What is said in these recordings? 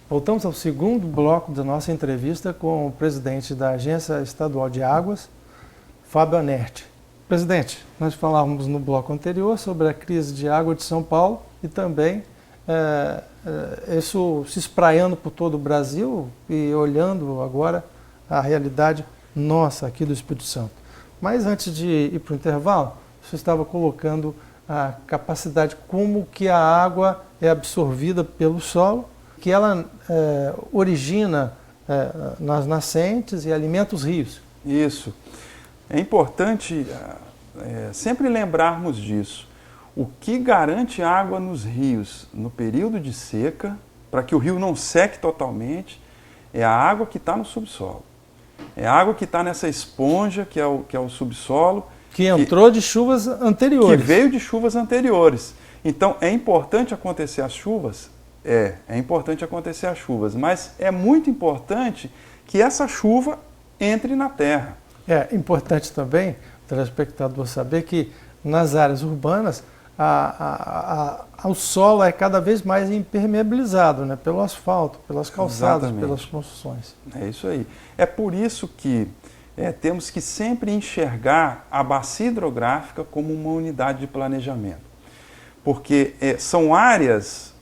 Voltamos ao segundo bloco da nossa entrevista com o presidente da Agência Estadual de Águas, Fábio Anerti. Presidente, nós falávamos no bloco anterior sobre a crise de água de São Paulo e também isso se espraiando por todo o Brasil e olhando agora a realidade nossa aqui do Espírito Santo. Mas antes de ir para o intervalo, você estava colocando a capacidade como que a água é absorvida pelo solo, que ela origina nas nascentes e alimenta os rios. Isso. É importante sempre lembrarmos disso. O que garante água nos rios no período de seca, para que o rio não seque totalmente, é a água que está no subsolo. É a água que está nessa esponja, que é o subsolo. Que entrou de chuvas anteriores. Que veio de chuvas anteriores. Então, é importante acontecer as chuvas? É importante acontecer as chuvas, mas é muito importante que essa chuva entre na terra. É importante também, o telespectador, saber que nas áreas urbanas o solo é cada vez mais impermeabilizado, né, pelo asfalto, pelas calçadas, exatamente, pelas construções. É isso aí. É por isso que temos que sempre enxergar a bacia hidrográfica como uma unidade de planejamento. Porque são áreas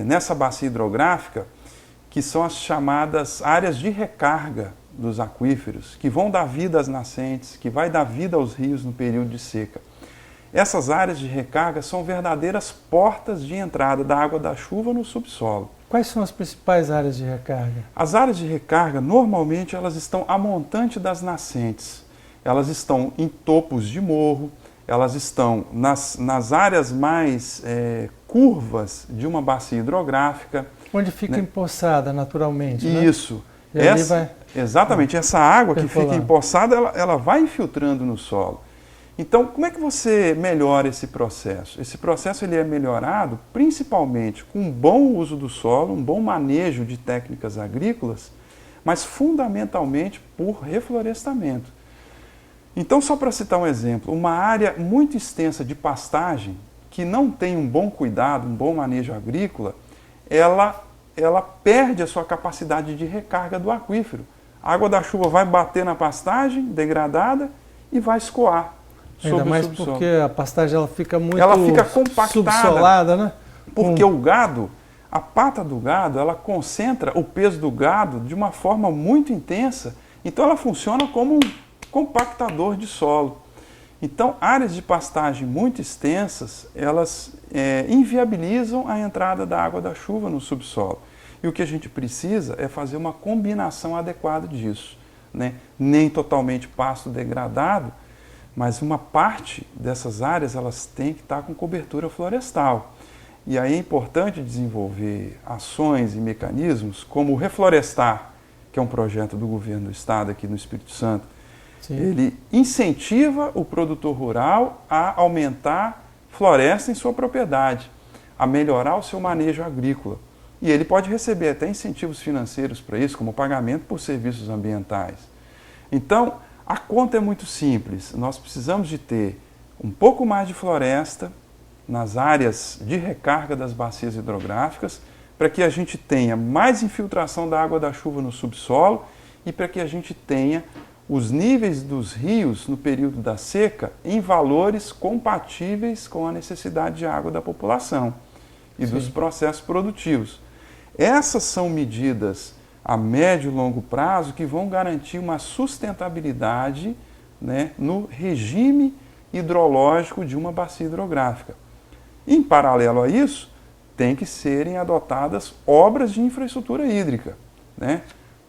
nessa bacia hidrográfica que são as chamadas áreas de recarga dos aquíferos, que vão dar vida às nascentes, que vai dar vida aos rios no período de seca. Essas áreas de recarga são verdadeiras portas de entrada da água da chuva no subsolo. Quais são as principais áreas de recarga? As áreas de recarga, normalmente, elas estão a montante das nascentes. Elas estão em topos de morro, elas estão nas áreas mais curvas de uma bacia hidrográfica. Onde fica empoçada naturalmente, Isso. Né? Exatamente. Essa água que fica empoçada, ela vai infiltrando no solo. Então, como é que você melhora esse processo? Esse processo ele é melhorado principalmente com um bom uso do solo, um bom manejo de técnicas agrícolas, mas fundamentalmente por reflorestamento. Então, só para citar um exemplo, uma área muito extensa de pastagem, que não tem um bom cuidado, um bom manejo agrícola, ela perde a sua capacidade de recarga do aquífero. A água da chuva vai bater na pastagem degradada e vai escoar. Ainda mais porque a pastagem ela fica muito compactada, subsolada, né? Porque o gado, a pata do gado, ela concentra o peso do gado de uma forma muito intensa. Então ela funciona como um compactador de solo. Então áreas de pastagem muito extensas, elas inviabilizam a entrada da água da chuva no subsolo. E o que a gente precisa é fazer uma combinação adequada disso, né? Nem totalmente pasto degradado, mas uma parte dessas áreas elas têm que estar com cobertura florestal. E aí é importante desenvolver ações e mecanismos como o Reflorestar, que é um projeto do governo do estado aqui no Espírito Santo. Sim. Ele incentiva o produtor rural a aumentar floresta em sua propriedade, a melhorar o seu manejo agrícola. E ele pode receber até incentivos financeiros para isso, como pagamento por serviços ambientais. Então, a conta é muito simples. Nós precisamos de ter um pouco mais de floresta nas áreas de recarga das bacias hidrográficas, para que a gente tenha mais infiltração da água da chuva no subsolo e para que a gente tenha os níveis dos rios no período da seca em valores compatíveis com a necessidade de água da população e Sim. dos processos produtivos. Essas são medidas a médio e longo prazo que vão garantir uma sustentabilidade, né, no regime hidrológico de uma bacia hidrográfica. Em paralelo a isso, tem que serem adotadas obras de infraestrutura hídrica, né?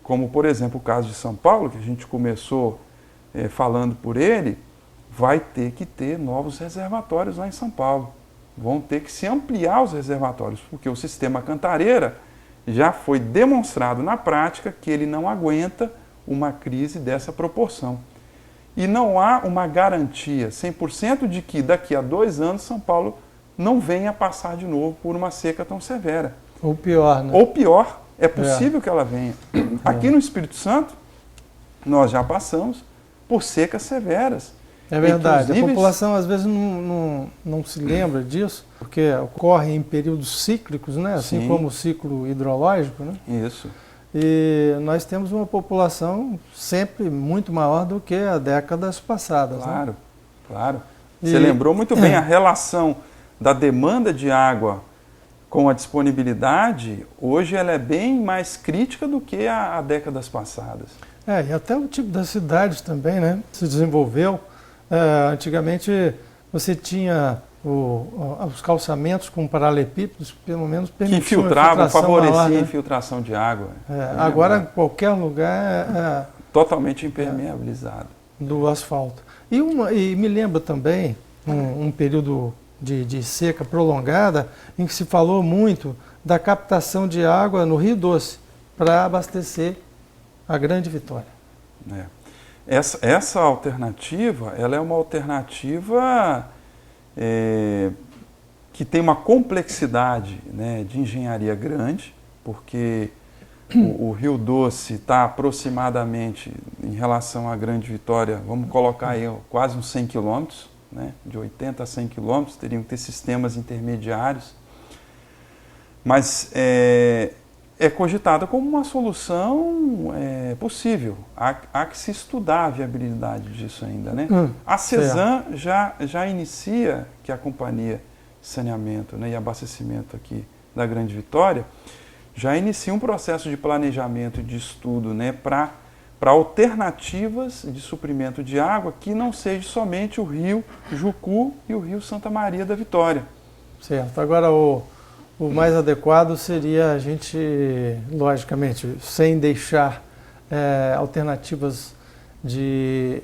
Como, por exemplo, o caso de São Paulo, que a gente começou falando por ele, vai ter que ter novos reservatórios lá em São Paulo. Vão ter que se ampliar os reservatórios, porque o sistema Cantareira já foi demonstrado na prática que ele não aguenta uma crise dessa proporção. E não há uma garantia 100% de que daqui a 2 anos São Paulo não venha passar de novo por uma seca tão severa. Ou pior, né? Ou pior, é possível que ela venha. Aqui no Espírito Santo, nós já passamos por secas severas. É verdade, níveis... a população às vezes não se lembra disso, porque ocorre em períodos cíclicos, né? Assim Sim. como o ciclo hidrológico, né? Isso. E nós temos uma população sempre muito maior do que há décadas passadas. Claro, né? Claro. Você lembrou muito bem a relação da demanda de água com a disponibilidade, hoje ela é bem mais crítica do que há décadas passadas. E até o tipo das cidades também, né? Se desenvolveu. Antigamente você tinha os calçamentos com paralelepípedos, pelo menos permitiam que infiltravam, favoreciam maior, né? a infiltração de água. Agora, em qualquer lugar totalmente impermeabilizado. Do asfalto. E me lembra também um período de seca prolongada em que se falou muito da captação de água no Rio Doce para abastecer a Grande Vitória. Essa alternativa, ela é uma alternativa que tem uma complexidade, né, de engenharia grande, porque o Rio Doce está aproximadamente, em relação à Grande Vitória, vamos colocar aí quase uns 100 quilômetros, né, de 80 a 100 quilômetros, teriam que ter sistemas intermediários, mas é cogitada como uma solução possível. Há que se estudar a viabilidade disso ainda, né? A CESAM já inicia, que é a Companhia de Saneamento, né, e Abastecimento aqui da Grande Vitória, já inicia um processo de planejamento e de estudo, né, para alternativas de suprimento de água que não seja somente o Rio Jucu e o Rio Santa Maria da Vitória. Certo. Agora, o mais adequado seria a gente, logicamente, sem deixar alternativas de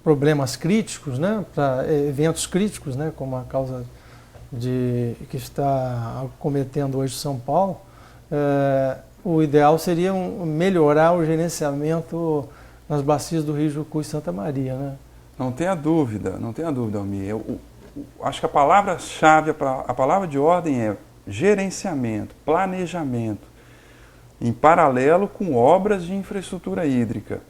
problemas críticos, né, para eventos críticos, né, como a causa que está acometendo hoje São Paulo, o ideal seria melhorar o gerenciamento nas bacias do Rio Jucu e Santa Maria, né? Não tenha dúvida, Almir. Eu acho que a palavra-chave, a palavra de ordem é gerenciamento, planejamento, em paralelo com obras de infraestrutura hídrica.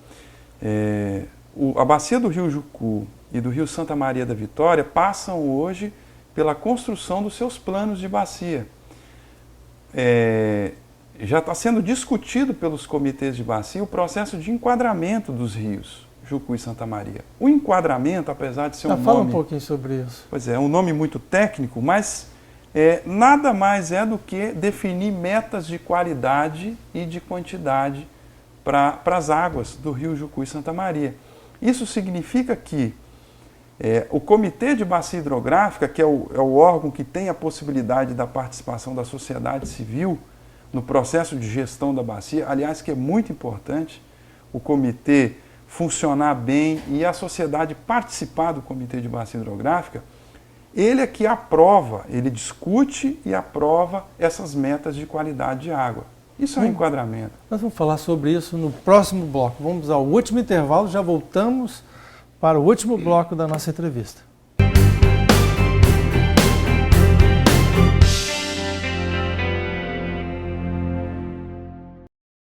A bacia do Rio Jucu e do Rio Santa Maria da Vitória passam hoje pela construção dos seus planos de bacia. Já está sendo discutido pelos comitês de bacia o processo de enquadramento dos rios Jucu e Santa Maria. O enquadramento, apesar de ser um nome... Fala um pouquinho sobre isso. Pois é um nome muito técnico, mas nada mais é do que definir metas de qualidade e de quantidade para as águas do Rio Jucu e Santa Maria. Isso significa que o Comitê de Bacia Hidrográfica, que é o órgão que tem a possibilidade da participação da sociedade civil no processo de gestão da bacia, aliás, que é muito importante o comitê funcionar bem e a sociedade participar do Comitê de Bacia Hidrográfica, ele é que aprova, ele discute e aprova essas metas de qualidade de água. Isso é um enquadramento. Nós vamos falar sobre isso no próximo bloco. Vamos ao último intervalo, já voltamos para o último bloco da nossa entrevista.